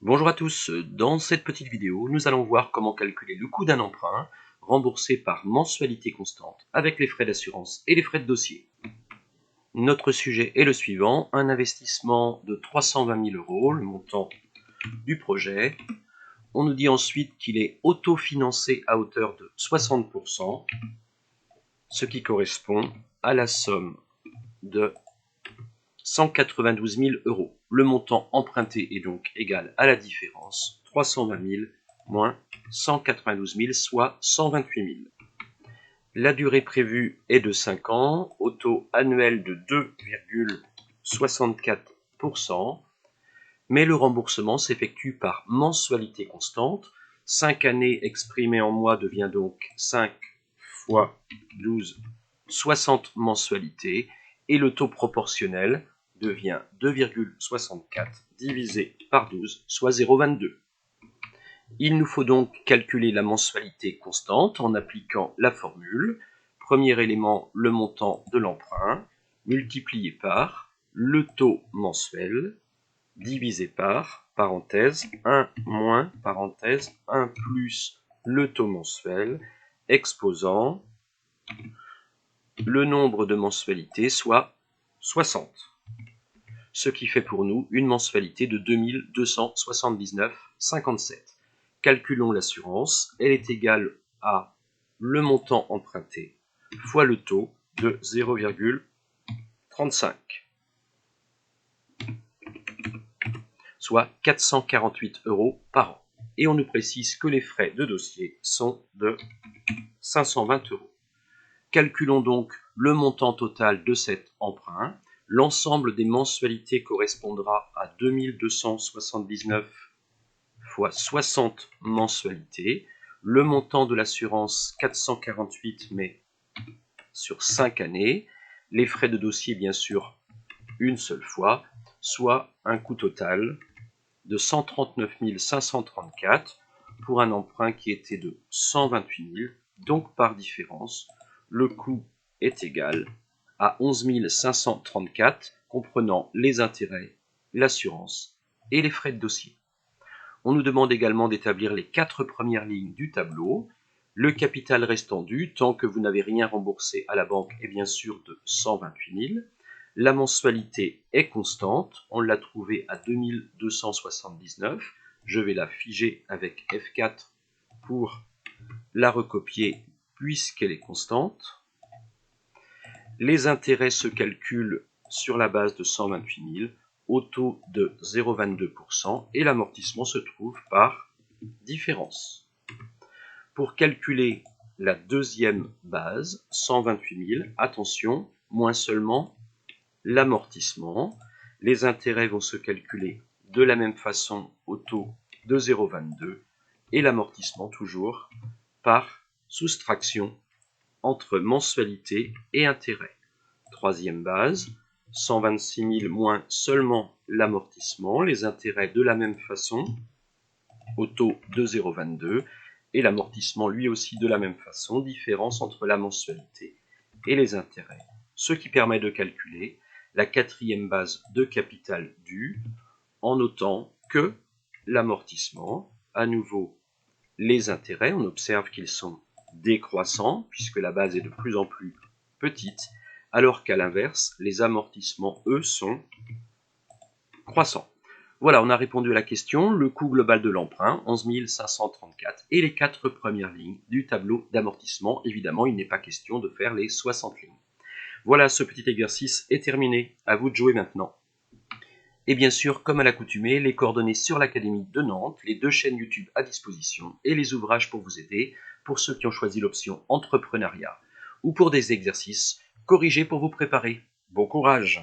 Bonjour à tous, dans cette petite vidéo, nous allons voir comment calculer le coût d'un emprunt remboursé par mensualité constante avec les frais d'assurance et les frais de dossier. Notre sujet est le suivant, un investissement de 320 000 €, le montant du projet. On nous dit ensuite qu'il est autofinancé à hauteur de 60%, ce qui correspond à la somme de 192 000 €. Le montant emprunté est donc égal à la différence, 320 000 moins 192 000, soit 128 000. La durée prévue est de 5 ans, au taux annuel de 2,64%, mais le remboursement s'effectue par mensualité constante. 5 années exprimées en mois devient donc 5 fois 12, 60 mensualités, et le taux proportionnel devient 2,64 divisé par 12, soit 0,22. Il nous faut donc calculer la mensualité constante en appliquant la formule. Premier élément, le montant de l'emprunt, multiplié par le taux mensuel, divisé par, parenthèse, 1 moins, parenthèse, 1 plus le taux mensuel, exposant le nombre de mensualités, soit 60. Ce qui fait pour nous une mensualité de 2279,57. Calculons l'assurance, elle est égale à le montant emprunté fois le taux de 0,35, soit 448 € par an. Et on nous précise que les frais de dossier sont de 520 €. Calculons donc le montant total de cet emprunt. L'ensemble des mensualités correspondra à 2279 fois 60 mensualités. Le montant de l'assurance 448, mais sur 5 années. Les frais de dossier, bien sûr, une seule fois, soit un coût total de 139 534 pour un emprunt qui était de 128 000. Donc par différence, le coût est égal à 11 534, comprenant les intérêts, l'assurance et les frais de dossier. On nous demande également d'établir les 4 premières lignes du tableau. Le capital restant dû, tant que vous n'avez rien remboursé à la banque, est bien sûr de 128 000. La mensualité est constante, on l'a trouvée à 2279. Je vais la figer avec F4 pour la recopier puisqu'elle est constante. Les intérêts se calculent sur la base de 128 000 au taux de 0,22% et l'amortissement se trouve par différence. Pour calculer la deuxième base, 128 000, attention, moins seulement l'amortissement. Les intérêts vont se calculer de la même façon au taux de 0,22 et l'amortissement toujours par soustraction entre mensualité et intérêt. Troisième base, 126 000 moins seulement l'amortissement, les intérêts de la même façon au taux de 0,22 et l'amortissement lui aussi de la même façon, différence entre la mensualité et les intérêts, ce qui permet de calculer la quatrième base de capital dû en notant que l'amortissement, à nouveau les intérêts, on observe qu'ils sont décroissants puisque la base est de plus en plus petite, alors qu'à l'inverse, les amortissements, eux, sont croissants. Voilà, on a répondu à la question. Le coût global de l'emprunt, 11 534, et les 4 premières lignes du tableau d'amortissement. Évidemment, il n'est pas question de faire les 60 lignes. Voilà, ce petit exercice est terminé. À vous de jouer maintenant. Et bien sûr, comme à l'accoutumée, les coordonnées sur l'Académie de Nantes, les 2 chaînes YouTube à disposition et les ouvrages pour vous aider, pour ceux qui ont choisi l'option entrepreneuriat, ou pour des exercices corrigés pour vous préparer. Bon courage!